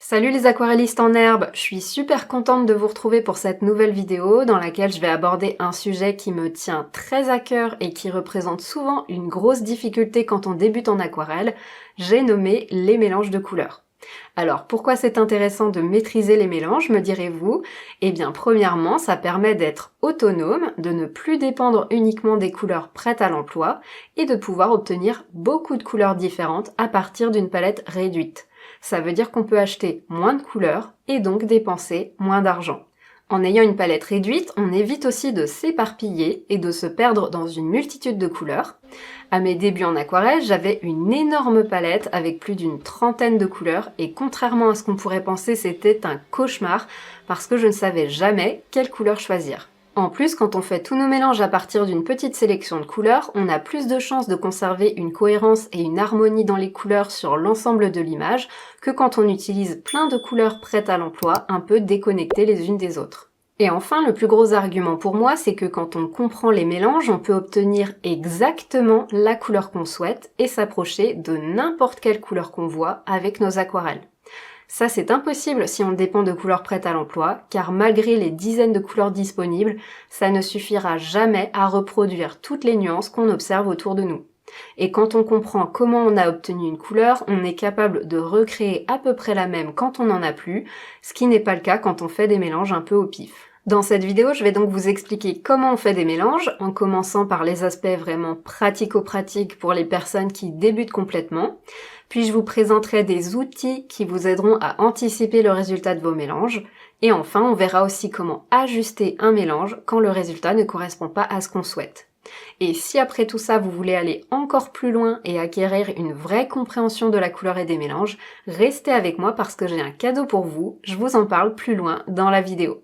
Salut les aquarellistes en herbe, je suis super contente de vous retrouver pour cette nouvelle vidéo dans laquelle je vais aborder un sujet qui me tient très à cœur et qui représente souvent une grosse difficulté quand on débute en aquarelle. J'ai nommé les mélanges de couleurs. Alors pourquoi c'est intéressant de maîtriser les mélanges, me direz-vous? Eh bien premièrement, ça permet d'être autonome, de ne plus dépendre uniquement des couleurs prêtes à l'emploi et de pouvoir obtenir beaucoup de couleurs différentes à partir d'une palette réduite. Ça veut dire qu'on peut acheter moins de couleurs et donc dépenser moins d'argent. En ayant une palette réduite, on évite aussi de s'éparpiller et de se perdre dans une multitude de couleurs. À mes débuts en aquarelle, j'avais une énorme palette avec plus d'une trentaine de couleurs et contrairement à ce qu'on pourrait penser, c'était un cauchemar parce que je ne savais jamais quelle couleur choisir. En plus, quand on fait tous nos mélanges à partir d'une petite sélection de couleurs, on a plus de chances de conserver une cohérence et une harmonie dans les couleurs sur l'ensemble de l'image que quand on utilise plein de couleurs prêtes à l'emploi, un peu déconnectées les unes des autres. Et enfin, le plus gros argument pour moi, c'est que quand on comprend les mélanges, on peut obtenir exactement la couleur qu'on souhaite et s'approcher de n'importe quelle couleur qu'on voit avec nos aquarelles. Ça, c'est impossible si on dépend de couleurs prêtes à l'emploi, car malgré les dizaines de couleurs disponibles, ça ne suffira jamais à reproduire toutes les nuances qu'on observe autour de nous. Et quand on comprend comment on a obtenu une couleur, on est capable de recréer à peu près la même quand on n'en a plus, ce qui n'est pas le cas quand on fait des mélanges un peu au pif. Dans cette vidéo, je vais donc vous expliquer comment on fait des mélanges, en commençant par les aspects vraiment pratico-pratiques pour les personnes qui débutent complètement. Puis je vous présenterai des outils qui vous aideront à anticiper le résultat de vos mélanges. Et enfin, on verra aussi comment ajuster un mélange quand le résultat ne correspond pas à ce qu'on souhaite. Et si après tout ça, vous voulez aller encore plus loin et acquérir une vraie compréhension de la couleur et des mélanges, restez avec moi parce que j'ai un cadeau pour vous, je vous en parle plus loin dans la vidéo.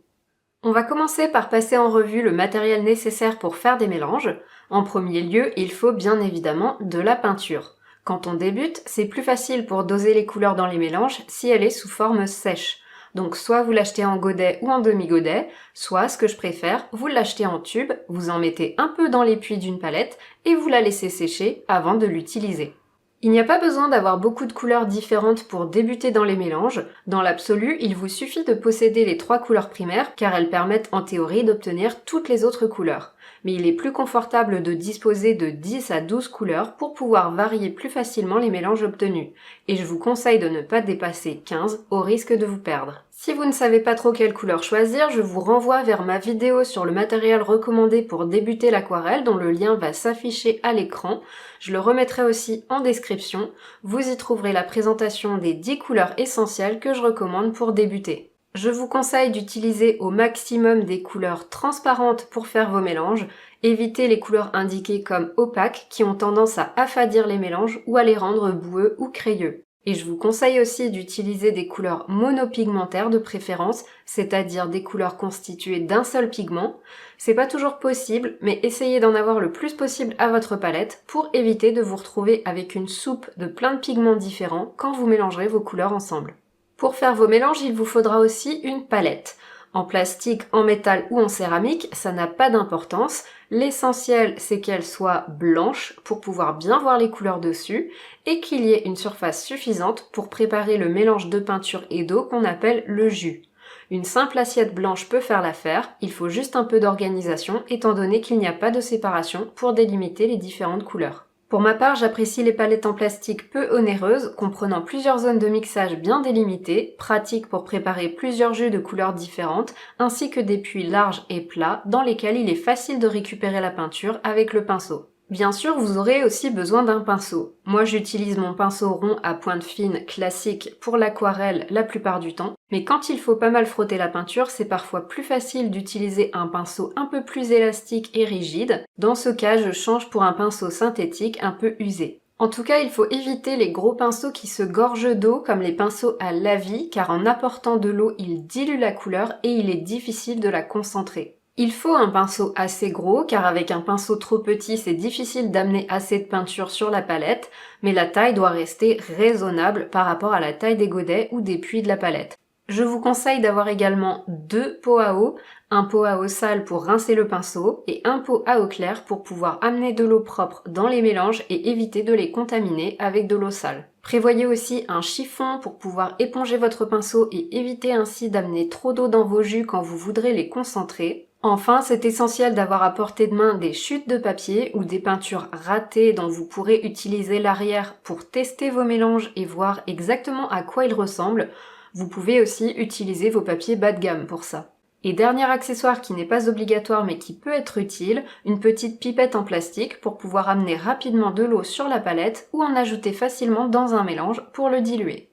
On va commencer par passer en revue le matériel nécessaire pour faire des mélanges. En premier lieu, il faut bien évidemment de la peinture. Quand on débute, c'est plus facile pour doser les couleurs dans les mélanges si elle est sous forme sèche. Donc soit vous l'achetez en godet ou en demi-godet, soit, ce que je préfère, vous l'achetez en tube, vous en mettez un peu dans l'étui d'une palette et vous la laissez sécher avant de l'utiliser. Il n'y a pas besoin d'avoir beaucoup de couleurs différentes pour débuter dans les mélanges. Dans l'absolu, il vous suffit de posséder les 3 couleurs primaires car elles permettent en théorie d'obtenir toutes les autres couleurs. Mais il est plus confortable de disposer de 10 à 12 couleurs pour pouvoir varier plus facilement les mélanges obtenus. Et je vous conseille de ne pas dépasser 15 au risque de vous perdre. Si vous ne savez pas trop quelle couleur choisir, je vous renvoie vers ma vidéo sur le matériel recommandé pour débuter l'aquarelle dont le lien va s'afficher à l'écran. Je le remettrai aussi en description. Vous y trouverez la présentation des 10 couleurs essentielles que je recommande pour débuter. Je vous conseille d'utiliser au maximum des couleurs transparentes pour faire vos mélanges. Évitez les couleurs indiquées comme opaques qui ont tendance à affadir les mélanges ou à les rendre boueux ou crayeux. Et je vous conseille aussi d'utiliser des couleurs monopigmentaires de préférence, c'est-à-dire des couleurs constituées d'un seul pigment. C'est pas toujours possible, mais essayez d'en avoir le plus possible à votre palette pour éviter de vous retrouver avec une soupe de plein de pigments différents quand vous mélangerez vos couleurs ensemble. Pour faire vos mélanges, il vous faudra aussi une palette. En plastique, en métal ou en céramique, ça n'a pas d'importance. L'essentiel, c'est qu'elle soit blanche pour pouvoir bien voir les couleurs dessus et qu'il y ait une surface suffisante pour préparer le mélange de peinture et d'eau qu'on appelle le jus. Une simple assiette blanche peut faire l'affaire, il faut juste un peu d'organisation étant donné qu'il n'y a pas de séparation pour délimiter les différentes couleurs. Pour ma part, j'apprécie les palettes en plastique peu onéreuses, comprenant plusieurs zones de mixage bien délimitées, pratiques pour préparer plusieurs jus de couleurs différentes, ainsi que des puits larges et plats dans lesquels il est facile de récupérer la peinture avec le pinceau. Bien sûr, vous aurez aussi besoin d'un pinceau. Moi, j'utilise mon pinceau rond à pointe fine classique pour l'aquarelle la plupart du temps, mais quand il faut pas mal frotter la peinture, c'est parfois plus facile d'utiliser un pinceau un peu plus élastique et rigide. Dans ce cas, je change pour un pinceau synthétique un peu usé. En tout cas, il faut éviter les gros pinceaux qui se gorgent d'eau comme les pinceaux à la-vie, car en apportant de l'eau, ils diluent la couleur et il est difficile de la concentrer. Il faut un pinceau assez gros car avec un pinceau trop petit c'est difficile d'amener assez de peinture sur la palette, mais la taille doit rester raisonnable par rapport à la taille des godets ou des puits de la palette. Je vous conseille d'avoir également 2 pots à eau, un pot à eau sale pour rincer le pinceau et un pot à eau claire pour pouvoir amener de l'eau propre dans les mélanges et éviter de les contaminer avec de l'eau sale. Prévoyez aussi un chiffon pour pouvoir éponger votre pinceau et éviter ainsi d'amener trop d'eau dans vos jus quand vous voudrez les concentrer. Enfin, c'est essentiel d'avoir à portée de main des chutes de papier ou des peintures ratées dont vous pourrez utiliser l'arrière pour tester vos mélanges et voir exactement à quoi ils ressemblent. Vous pouvez aussi utiliser vos papiers bas de gamme pour ça. Et dernier accessoire qui n'est pas obligatoire mais qui peut être utile, une petite pipette en plastique pour pouvoir amener rapidement de l'eau sur la palette ou en ajouter facilement dans un mélange pour le diluer.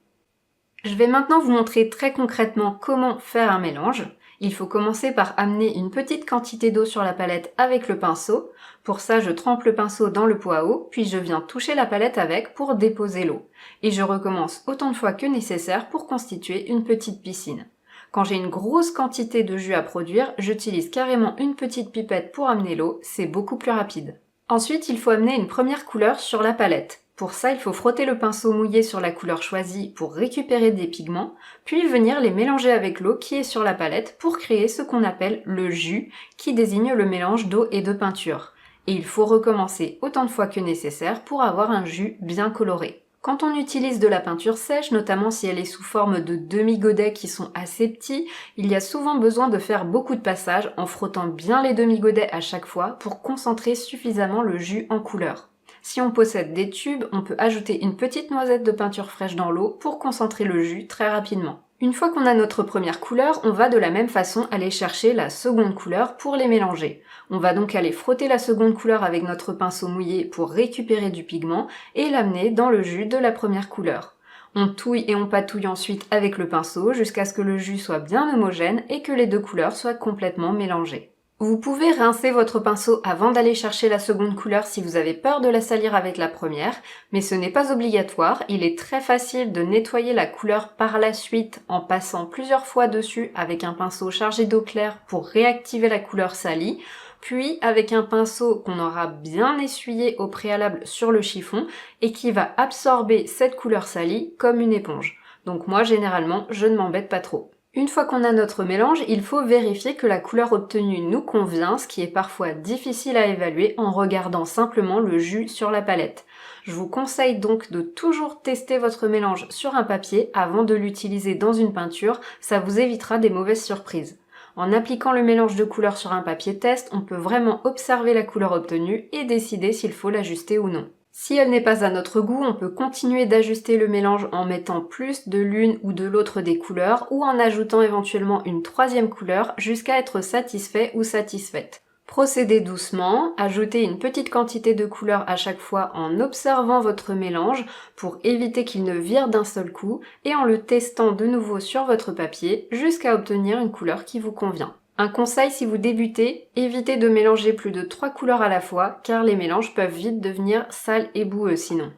Je vais maintenant vous montrer très concrètement comment faire un mélange. Il faut commencer par amener une petite quantité d'eau sur la palette avec le pinceau. Pour ça, je trempe le pinceau dans le pot à eau, puis je viens toucher la palette avec pour déposer l'eau. Et je recommence autant de fois que nécessaire pour constituer une petite piscine. Quand j'ai une grosse quantité de jus à produire, j'utilise carrément une petite pipette pour amener l'eau, c'est beaucoup plus rapide. Ensuite, il faut amener une première couleur sur la palette. Pour ça, il faut frotter le pinceau mouillé sur la couleur choisie pour récupérer des pigments, puis venir les mélanger avec l'eau qui est sur la palette pour créer ce qu'on appelle le jus, qui désigne le mélange d'eau et de peinture. Et il faut recommencer autant de fois que nécessaire pour avoir un jus bien coloré. Quand on utilise de la peinture sèche, notamment si elle est sous forme de demi-godets qui sont assez petits, il y a souvent besoin de faire beaucoup de passages en frottant bien les demi-godets à chaque fois pour concentrer suffisamment le jus en couleur. Si on possède des tubes, on peut ajouter une petite noisette de peinture fraîche dans l'eau pour concentrer le jus très rapidement. Une fois qu'on a notre première couleur, on va de la même façon aller chercher la seconde couleur pour les mélanger. On va donc aller frotter la seconde couleur avec notre pinceau mouillé pour récupérer du pigment et l'amener dans le jus de la première couleur. On touille et on patouille ensuite avec le pinceau jusqu'à ce que le jus soit bien homogène et que les deux couleurs soient complètement mélangées. Vous pouvez rincer votre pinceau avant d'aller chercher la seconde couleur si vous avez peur de la salir avec la première, mais ce n'est pas obligatoire, il est très facile de nettoyer la couleur par la suite en passant plusieurs fois dessus avec un pinceau chargé d'eau claire pour réactiver la couleur salie, puis avec un pinceau qu'on aura bien essuyé au préalable sur le chiffon et qui va absorber cette couleur salie comme une éponge. Donc moi généralement je ne m'embête pas trop. Une fois qu'on a notre mélange, il faut vérifier que la couleur obtenue nous convient, ce qui est parfois difficile à évaluer en regardant simplement le jus sur la palette. Je vous conseille donc de toujours tester votre mélange sur un papier avant de l'utiliser dans une peinture, ça vous évitera des mauvaises surprises. En appliquant le mélange de couleurs sur un papier test, on peut vraiment observer la couleur obtenue et décider s'il faut l'ajuster ou non. Si elle n'est pas à notre goût, on peut continuer d'ajuster le mélange en mettant plus de l'une ou de l'autre des couleurs ou en ajoutant éventuellement une troisième couleur jusqu'à être satisfait ou satisfaite. Procédez doucement, ajoutez une petite quantité de couleur à chaque fois en observant votre mélange pour éviter qu'il ne vire d'un seul coup et en le testant de nouveau sur votre papier jusqu'à obtenir une couleur qui vous convient. Un conseil si vous débutez, évitez de mélanger plus de 3 couleurs à la fois car les mélanges peuvent vite devenir sales et boueux sinon.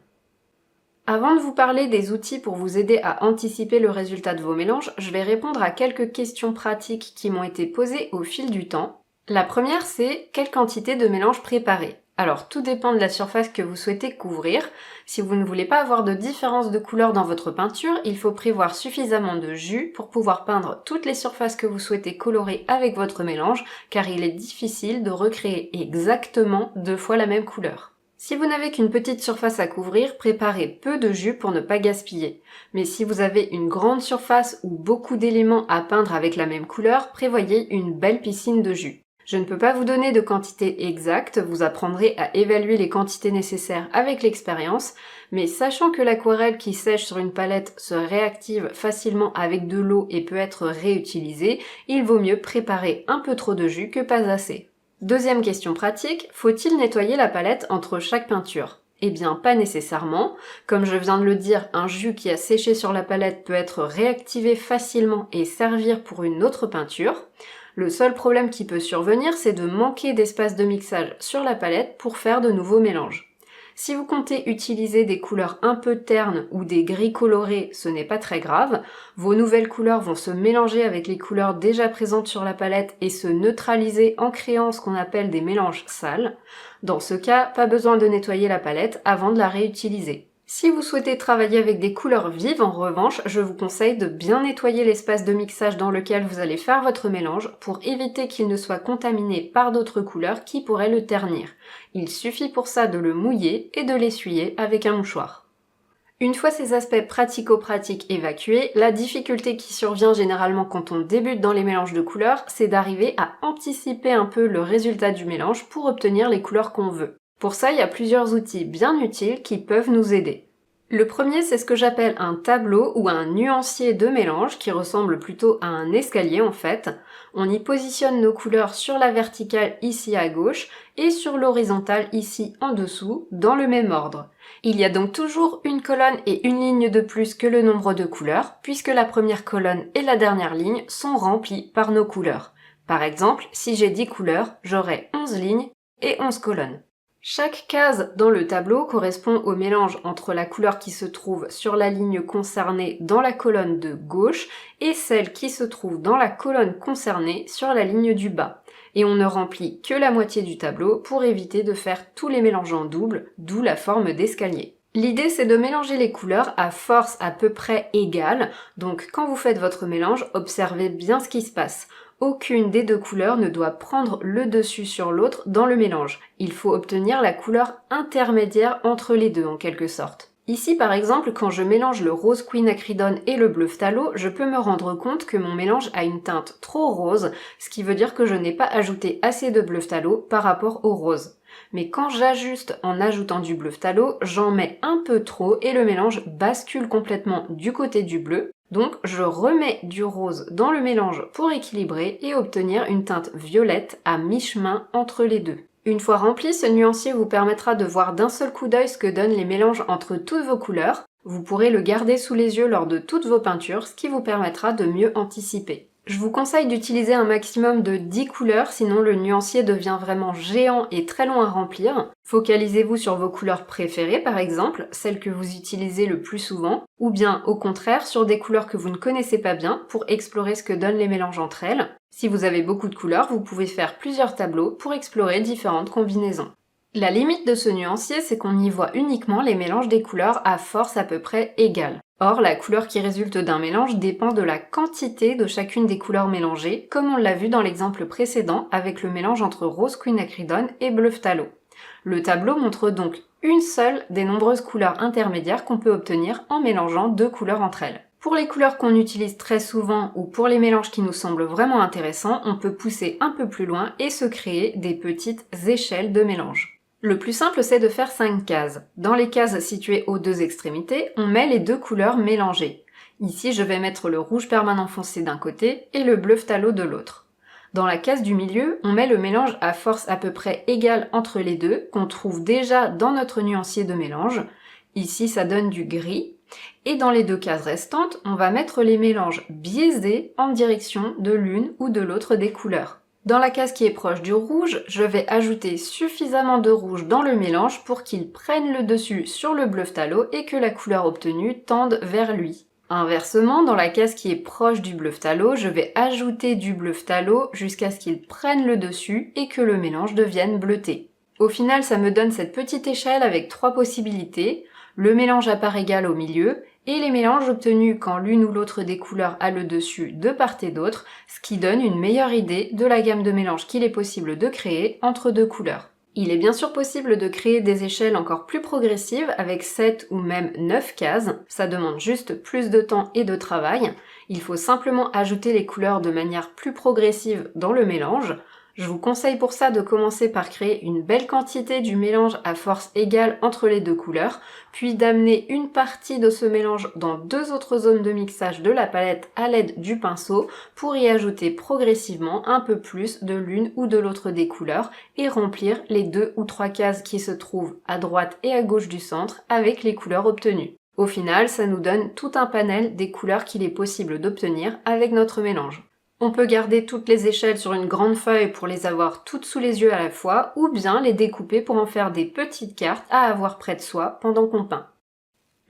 Avant de vous parler des outils pour vous aider à anticiper le résultat de vos mélanges, je vais répondre à quelques questions pratiques qui m'ont été posées au fil du temps. La première c'est quelle quantité de mélange préparer ? Alors tout dépend de la surface que vous souhaitez couvrir. Si vous ne voulez pas avoir de différence de couleur dans votre peinture, il faut prévoir suffisamment de jus pour pouvoir peindre toutes les surfaces que vous souhaitez colorer avec votre mélange, car il est difficile de recréer exactement 2 fois la même couleur. Si vous n'avez qu'une petite surface à couvrir, préparez peu de jus pour ne pas gaspiller. Mais si vous avez une grande surface ou beaucoup d'éléments à peindre avec la même couleur, prévoyez une belle piscine de jus. Je ne peux pas vous donner de quantité exacte, vous apprendrez à évaluer les quantités nécessaires avec l'expérience, mais sachant que l'aquarelle qui sèche sur une palette se réactive facilement avec de l'eau et peut être réutilisée, il vaut mieux préparer un peu trop de jus que pas assez. Deuxième question pratique, faut-il nettoyer la palette entre chaque peinture ? Eh bien, pas nécessairement. Comme je viens de le dire, un jus qui a séché sur la palette peut être réactivé facilement et servir pour une autre peinture. Le seul problème qui peut survenir, c'est de manquer d'espace de mixage sur la palette pour faire de nouveaux mélanges. Si vous comptez utiliser des couleurs un peu ternes ou des gris colorés, ce n'est pas très grave. Vos nouvelles couleurs vont se mélanger avec les couleurs déjà présentes sur la palette et se neutraliser en créant ce qu'on appelle des mélanges sales. Dans ce cas, pas besoin de nettoyer la palette avant de la réutiliser. Si vous souhaitez travailler avec des couleurs vives, en revanche, je vous conseille de bien nettoyer l'espace de mixage dans lequel vous allez faire votre mélange pour éviter qu'il ne soit contaminé par d'autres couleurs qui pourraient le ternir. Il suffit pour ça de le mouiller et de l'essuyer avec un mouchoir. Une fois ces aspects pratico-pratiques évacués, la difficulté qui survient généralement quand on débute dans les mélanges de couleurs, c'est d'arriver à anticiper un peu le résultat du mélange pour obtenir les couleurs qu'on veut. Pour ça, il y a plusieurs outils bien utiles qui peuvent nous aider. Le premier, c'est ce que j'appelle un tableau ou un nuancier de mélange qui ressemble plutôt à un escalier en fait. On y positionne nos couleurs sur la verticale ici à gauche et sur l'horizontale ici en dessous dans le même ordre. Il y a donc toujours une colonne et une ligne de plus que le nombre de couleurs puisque la première colonne et la dernière ligne sont remplies par nos couleurs. Par exemple, si j'ai 10 couleurs, j'aurai 11 lignes et 11 colonnes. Chaque case dans le tableau correspond au mélange entre la couleur qui se trouve sur la ligne concernée dans la colonne de gauche et celle qui se trouve dans la colonne concernée sur la ligne du bas. Et on ne remplit que la moitié du tableau pour éviter de faire tous les mélanges en double, d'où la forme d'escalier. L'idée c'est de mélanger les couleurs à force à peu près égale, donc quand vous faites votre mélange, observez bien ce qui se passe. Aucune des deux couleurs ne doit prendre le dessus sur l'autre dans le mélange. Il faut obtenir la couleur intermédiaire entre les deux en quelque sorte. Ici par exemple, quand je mélange le rose quinacridone et le bleu phthalo, je peux me rendre compte que mon mélange a une teinte trop rose, ce qui veut dire que je n'ai pas ajouté assez de bleu phthalo par rapport au rose. Mais quand j'ajuste en ajoutant du bleu phthalo, j'en mets un peu trop et le mélange bascule complètement du côté du bleu. Donc je remets du rose dans le mélange pour équilibrer et obtenir une teinte violette à mi-chemin entre les deux. Une fois rempli, ce nuancier vous permettra de voir d'un seul coup d'œil ce que donnent les mélanges entre toutes vos couleurs. Vous pourrez le garder sous les yeux lors de toutes vos peintures, ce qui vous permettra de mieux anticiper. Je vous conseille d'utiliser un maximum de 10 couleurs, sinon le nuancier devient vraiment géant et très long à remplir. Focalisez-vous sur vos couleurs préférées par exemple, celles que vous utilisez le plus souvent, ou bien au contraire sur des couleurs que vous ne connaissez pas bien pour explorer ce que donnent les mélanges entre elles. Si vous avez beaucoup de couleurs, vous pouvez faire plusieurs tableaux pour explorer différentes combinaisons. La limite de ce nuancier, c'est qu'on y voit uniquement les mélanges des couleurs à force à peu près égale. Or, la couleur qui résulte d'un mélange dépend de la quantité de chacune des couleurs mélangées, comme on l'a vu dans l'exemple précédent avec le mélange entre rose quinacridone et bleu phthalo. Le tableau montre donc une seule des nombreuses couleurs intermédiaires qu'on peut obtenir en mélangeant deux couleurs entre elles. Pour les couleurs qu'on utilise très souvent ou pour les mélanges qui nous semblent vraiment intéressants, on peut pousser un peu plus loin et se créer des petites échelles de mélange. Le plus simple, c'est de faire 5 cases. Dans les cases situées aux deux extrémités, on met les deux couleurs mélangées. Ici, je vais mettre le rouge permanent foncé d'un côté et le bleu phthalo de l'autre. Dans la case du milieu, on met le mélange à force à peu près égale entre les deux, qu'on trouve déjà dans notre nuancier de mélange. Ici, ça donne du gris. Et dans les deux cases restantes, on va mettre les mélanges biaisés en direction de l'une ou de l'autre des couleurs. Dans la case qui est proche du rouge, je vais ajouter suffisamment de rouge dans le mélange pour qu'il prenne le dessus sur le bleu phthalo et que la couleur obtenue tende vers lui. Inversement, dans la case qui est proche du bleu phthalo, je vais ajouter du bleu phthalo jusqu'à ce qu'il prenne le dessus et que le mélange devienne bleuté. Au final, ça me donne cette petite échelle avec 3 possibilités, le mélange à part égale au milieu, et les mélanges obtenus quand l'une ou l'autre des couleurs a le dessus de part et d'autre, ce qui donne une meilleure idée de la gamme de mélanges qu'il est possible de créer entre deux couleurs. Il est bien sûr possible de créer des échelles encore plus progressives avec 7 ou même 9 cases, ça demande juste plus de temps et de travail. Il faut simplement ajouter les couleurs de manière plus progressive dans le mélange. Je vous conseille pour ça de commencer par créer une belle quantité du mélange à force égale entre les deux couleurs, puis d'amener une partie de ce mélange dans 2 autres zones de mixage de la palette à l'aide du pinceau pour y ajouter progressivement un peu plus de l'une ou de l'autre des couleurs et remplir les 2 ou 3 cases qui se trouvent à droite et à gauche du centre avec les couleurs obtenues. Au final, ça nous donne tout un panel des couleurs qu'il est possible d'obtenir avec notre mélange. On peut garder toutes les échelles sur une grande feuille pour les avoir toutes sous les yeux à la fois, ou bien les découper pour en faire des petites cartes à avoir près de soi pendant qu'on peint.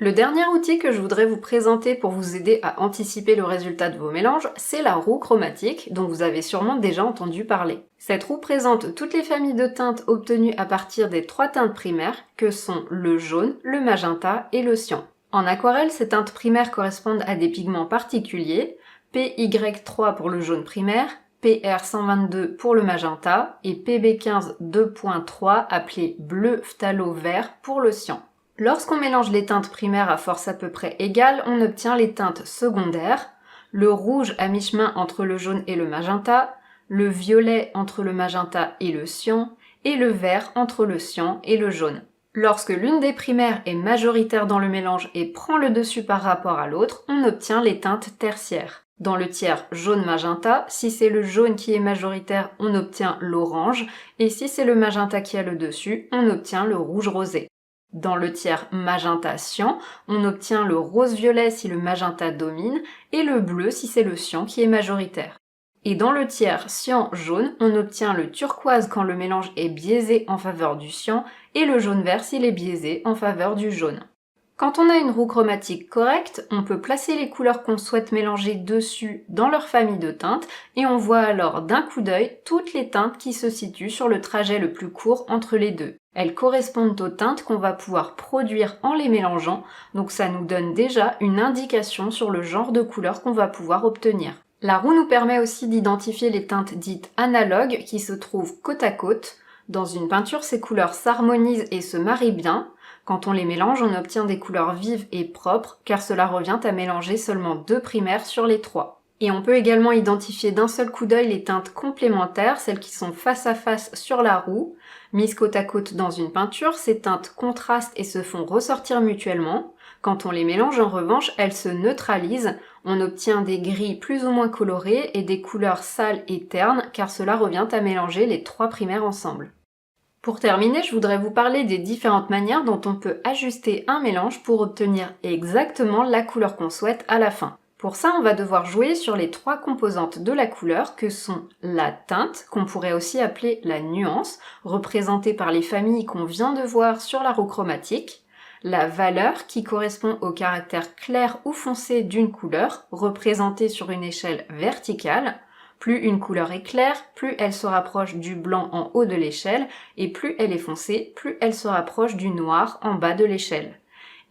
Le dernier outil que je voudrais vous présenter pour vous aider à anticiper le résultat de vos mélanges, c'est la roue chromatique, dont vous avez sûrement déjà entendu parler. Cette roue présente toutes les familles de teintes obtenues à partir des 3 teintes primaires, que sont le jaune, le magenta et le cyan. En aquarelle, ces teintes primaires correspondent à des pigments particuliers, PY3 pour le jaune primaire, PR122 pour le magenta et PB15 2.3 appelé bleu phthalo vert pour le cyan. Lorsqu'on mélange les teintes primaires à force à peu près égale, on obtient les teintes secondaires, le rouge à mi-chemin entre le jaune et le magenta, le violet entre le magenta et le cyan, et le vert entre le cyan et le jaune. Lorsque l'une des primaires est majoritaire dans le mélange et prend le dessus par rapport à l'autre, on obtient les teintes tertiaires. Dans le tiers jaune-magenta, si c'est le jaune qui est majoritaire, on obtient l'orange, et si c'est le magenta qui a le dessus, on obtient le rouge-rosé. Dans le tiers magenta-cyan, on obtient le rose-violet si le magenta domine, et le bleu si c'est le cyan qui est majoritaire. Et dans le tiers cyan-jaune, on obtient le turquoise quand le mélange est biaisé en faveur du cyan, et le jaune-vert s'il est biaisé en faveur du jaune. Quand on a une roue chromatique correcte, on peut placer les couleurs qu'on souhaite mélanger dessus dans leur famille de teintes, et on voit alors d'un coup d'œil toutes les teintes qui se situent sur le trajet le plus court entre les deux. Elles correspondent aux teintes qu'on va pouvoir produire en les mélangeant, donc ça nous donne déjà une indication sur le genre de couleur qu'on va pouvoir obtenir. La roue nous permet aussi d'identifier les teintes dites analogues qui se trouvent côte à côte. Dans une peinture, ces couleurs s'harmonisent et se marient bien. Quand on les mélange, on obtient des couleurs vives et propres, car cela revient à mélanger seulement 2 primaires sur les 3. Et on peut également identifier d'un seul coup d'œil les teintes complémentaires, celles qui sont face à face sur la roue. Mises côte à côte dans une peinture, ces teintes contrastent et se font ressortir mutuellement. Quand on les mélange en revanche, elles se neutralisent. On obtient des gris plus ou moins colorés et des couleurs sales et ternes, car cela revient à mélanger les 3 primaires ensemble. Pour terminer, je voudrais vous parler des différentes manières dont on peut ajuster un mélange pour obtenir exactement la couleur qu'on souhaite à la fin. Pour ça, on va devoir jouer sur les 3 composantes de la couleur que sont la teinte, qu'on pourrait aussi appeler la nuance, représentée par les familles qu'on vient de voir sur la roue chromatique, la valeur qui correspond au caractère clair ou foncé d'une couleur, représentée sur une échelle verticale. Plus une couleur est claire, plus elle se rapproche du blanc en haut de l'échelle, et plus elle est foncée, plus elle se rapproche du noir en bas de l'échelle.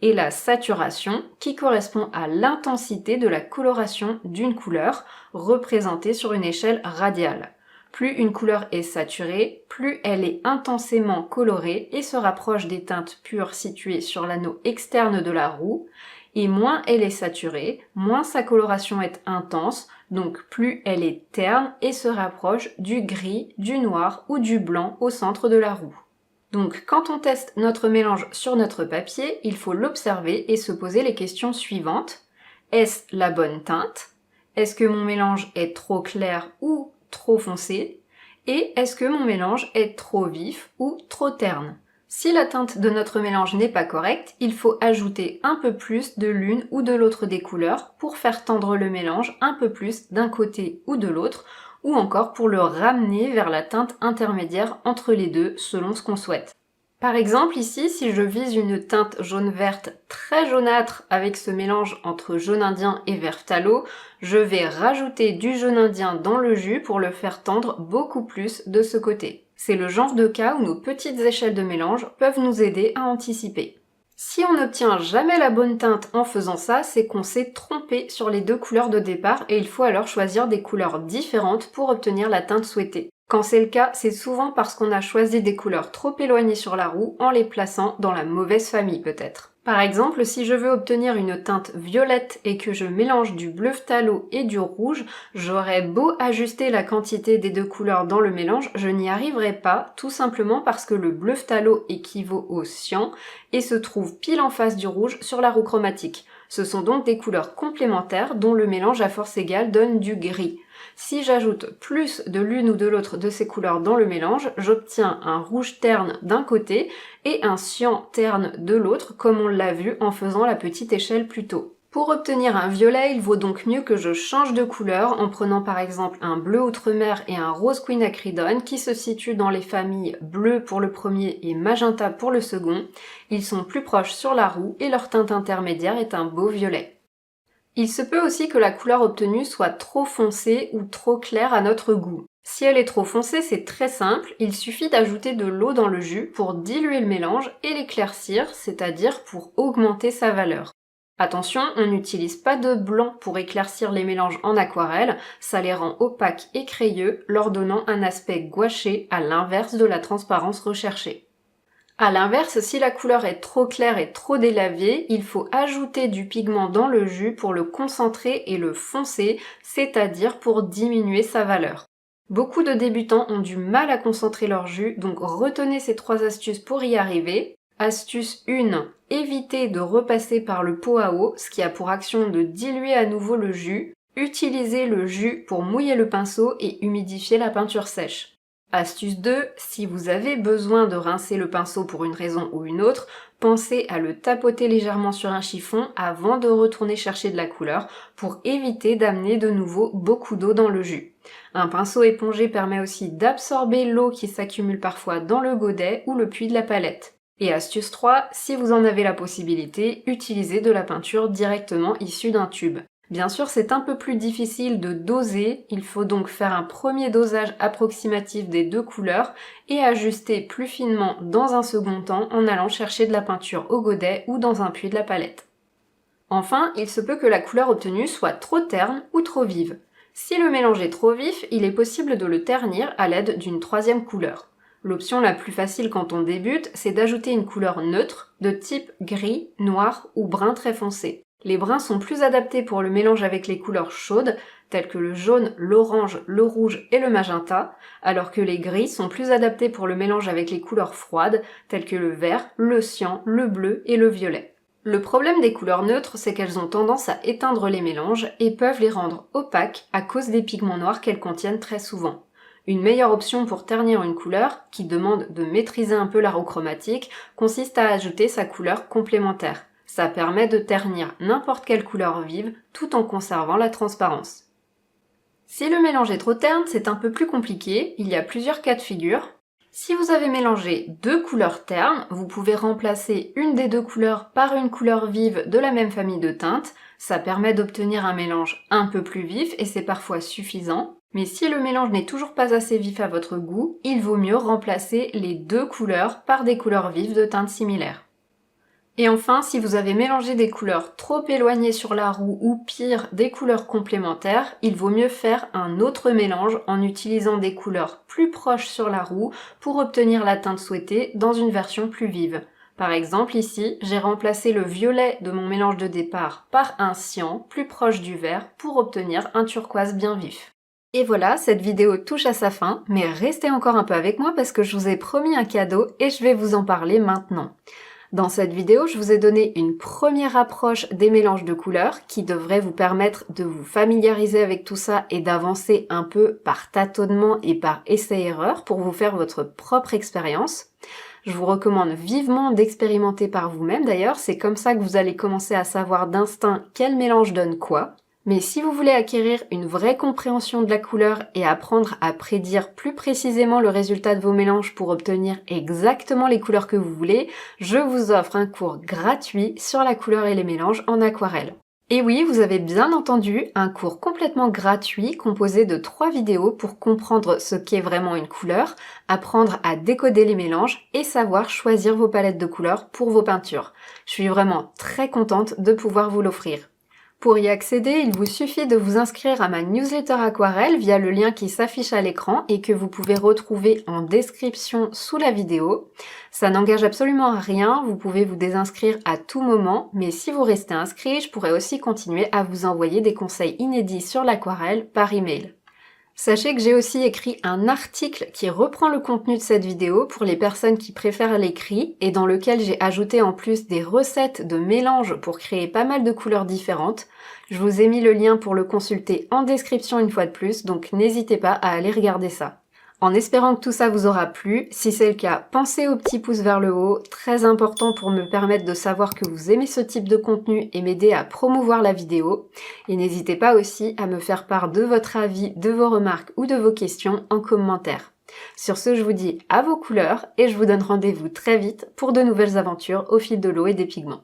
Et la saturation, qui correspond à l'intensité de la coloration d'une couleur, représentée sur une échelle radiale. Plus une couleur est saturée, plus elle est intensément colorée et se rapproche des teintes pures situées sur l'anneau externe de la roue, et moins elle est saturée, moins sa coloration est intense, donc plus elle est terne et se rapproche du gris, du noir ou du blanc au centre de la roue. Donc quand on teste notre mélange sur notre papier, il faut l'observer et se poser les questions suivantes. Est-ce la bonne teinte? Est-ce que mon mélange est trop clair ou trop foncé? Et est-ce que mon mélange est trop vif ou trop terne? Si la teinte de notre mélange n'est pas correcte, il faut ajouter un peu plus de l'une ou de l'autre des couleurs pour faire tendre le mélange un peu plus d'un côté ou de l'autre, ou encore pour le ramener vers la teinte intermédiaire entre les deux selon ce qu'on souhaite. Par exemple ici, si je vise une teinte jaune-verte très jaunâtre avec ce mélange entre jaune indien et vert phthalo, je vais rajouter du jaune indien dans le jus pour le faire tendre beaucoup plus de ce côté. C'est le genre de cas où nos petites échelles de mélange peuvent nous aider à anticiper. Si on n'obtient jamais la bonne teinte en faisant ça, c'est qu'on s'est trompé sur les 2 couleurs de départ et il faut alors choisir des couleurs différentes pour obtenir la teinte souhaitée. Quand c'est le cas, c'est souvent parce qu'on a choisi des couleurs trop éloignées sur la roue en les plaçant dans la mauvaise famille peut-être. Par exemple, si je veux obtenir une teinte violette et que je mélange du bleu phthalo et du rouge, j'aurais beau ajuster la quantité des 2 couleurs dans le mélange, je n'y arriverai pas, tout simplement parce que le bleu phthalo équivaut au cyan et se trouve pile en face du rouge sur la roue chromatique. Ce sont donc des couleurs complémentaires dont le mélange à force égale donne du gris. Si j'ajoute plus de l'une ou de l'autre de ces couleurs dans le mélange, j'obtiens un rouge terne d'un côté et un cyan terne de l'autre, comme on l'a vu en faisant la petite échelle plus tôt. Pour obtenir un violet, il vaut donc mieux que je change de couleur en prenant par exemple un bleu Outremer et un rose Quinacridone qui se situent dans les familles bleu pour le premier et magenta pour le second. Ils sont plus proches sur la roue et leur teinte intermédiaire est un beau violet. Il se peut aussi que la couleur obtenue soit trop foncée ou trop claire à notre goût. Si elle est trop foncée, c'est très simple, il suffit d'ajouter de l'eau dans le jus pour diluer le mélange et l'éclaircir, c'est-à-dire pour augmenter sa valeur. Attention, on n'utilise pas de blanc pour éclaircir les mélanges en aquarelle, ça les rend opaques et crayeux, leur donnant un aspect gouaché à l'inverse de la transparence recherchée. A l'inverse, si la couleur est trop claire et trop délavée, il faut ajouter du pigment dans le jus pour le concentrer et le foncer, c'est-à-dire pour diminuer sa valeur. Beaucoup de débutants ont du mal à concentrer leur jus, donc retenez ces 3 astuces pour y arriver. Astuce 1, évitez de repasser par le pot à eau, ce qui a pour action de diluer à nouveau le jus. Utilisez le jus pour mouiller le pinceau et humidifier la peinture sèche. Astuce 2, si vous avez besoin de rincer le pinceau pour une raison ou une autre, pensez à le tapoter légèrement sur un chiffon avant de retourner chercher de la couleur pour éviter d'amener de nouveau beaucoup d'eau dans le jus. Un pinceau épongé permet aussi d'absorber l'eau qui s'accumule parfois dans le godet ou le puits de la palette. Et astuce 3, si vous en avez la possibilité, utilisez de la peinture directement issue d'un tube. Bien sûr, c'est un peu plus difficile de doser, il faut donc faire un premier dosage approximatif des 2 couleurs et ajuster plus finement dans un second temps en allant chercher de la peinture au godet ou dans un puits de la palette. Enfin, il se peut que la couleur obtenue soit trop terne ou trop vive. Si le mélange est trop vif, il est possible de le ternir à l'aide d'une 3e couleur. L'option la plus facile quand on débute, c'est d'ajouter une couleur neutre de type gris, noir ou brun très foncé. Les bruns sont plus adaptés pour le mélange avec les couleurs chaudes, telles que le jaune, l'orange, le rouge et le magenta, alors que les gris sont plus adaptés pour le mélange avec les couleurs froides, telles que le vert, le cyan, le bleu et le violet. Le problème des couleurs neutres, c'est qu'elles ont tendance à éteindre les mélanges et peuvent les rendre opaques à cause des pigments noirs qu'elles contiennent très souvent. Une meilleure option pour ternir une couleur, qui demande de maîtriser un peu l'arochromatique, consiste à ajouter sa couleur complémentaire. Ça permet de ternir n'importe quelle couleur vive tout en conservant la transparence. Si le mélange est trop terne, c'est un peu plus compliqué, il y a plusieurs cas de figure. Si vous avez mélangé 2 couleurs ternes, vous pouvez remplacer une des 2 couleurs par une couleur vive de la même famille de teintes. Ça permet d'obtenir un mélange un peu plus vif et c'est parfois suffisant. Mais si le mélange n'est toujours pas assez vif à votre goût, il vaut mieux remplacer les 2 couleurs par des couleurs vives de teintes similaires. Et enfin, si vous avez mélangé des couleurs trop éloignées sur la roue ou pire, des couleurs complémentaires, il vaut mieux faire un autre mélange en utilisant des couleurs plus proches sur la roue pour obtenir la teinte souhaitée dans une version plus vive. Par exemple, ici, j'ai remplacé le violet de mon mélange de départ par un cyan plus proche du vert pour obtenir un turquoise bien vif. Et voilà, cette vidéo touche à sa fin, mais restez encore un peu avec moi parce que je vous ai promis un cadeau et je vais vous en parler maintenant. Dans cette vidéo, je vous ai donné une première approche des mélanges de couleurs qui devrait vous permettre de vous familiariser avec tout ça et d'avancer un peu par tâtonnement et par essai-erreur pour vous faire votre propre expérience. Je vous recommande vivement d'expérimenter par vous-même d'ailleurs, c'est comme ça que vous allez commencer à savoir d'instinct quel mélange donne quoi. Mais si vous voulez acquérir une vraie compréhension de la couleur et apprendre à prédire plus précisément le résultat de vos mélanges pour obtenir exactement les couleurs que vous voulez, je vous offre un cours gratuit sur la couleur et les mélanges en aquarelle. Et oui, vous avez bien entendu, un cours complètement gratuit composé de 3 vidéos pour comprendre ce qu'est vraiment une couleur, apprendre à décoder les mélanges et savoir choisir vos palettes de couleurs pour vos peintures. Je suis vraiment très contente de pouvoir vous l'offrir. Pour y accéder, il vous suffit de vous inscrire à ma newsletter aquarelle via le lien qui s'affiche à l'écran et que vous pouvez retrouver en description sous la vidéo. Ça n'engage absolument à rien, vous pouvez vous désinscrire à tout moment, mais si vous restez inscrit, je pourrai aussi continuer à vous envoyer des conseils inédits sur l'aquarelle par email. Sachez que j'ai aussi écrit un article qui reprend le contenu de cette vidéo pour les personnes qui préfèrent l'écrit et dans lequel j'ai ajouté en plus des recettes de mélange pour créer pas mal de couleurs différentes. Je vous ai mis le lien pour le consulter en description une fois de plus, donc n'hésitez pas à aller regarder ça. En espérant que tout ça vous aura plu, si c'est le cas, pensez au petit pouce vers le haut, très important pour me permettre de savoir que vous aimez ce type de contenu et m'aider à promouvoir la vidéo. Et n'hésitez pas aussi à me faire part de votre avis, de vos remarques ou de vos questions en commentaire. Sur ce, je vous dis à vos couleurs et je vous donne rendez-vous très vite pour de nouvelles aventures au fil de l'eau et des pigments.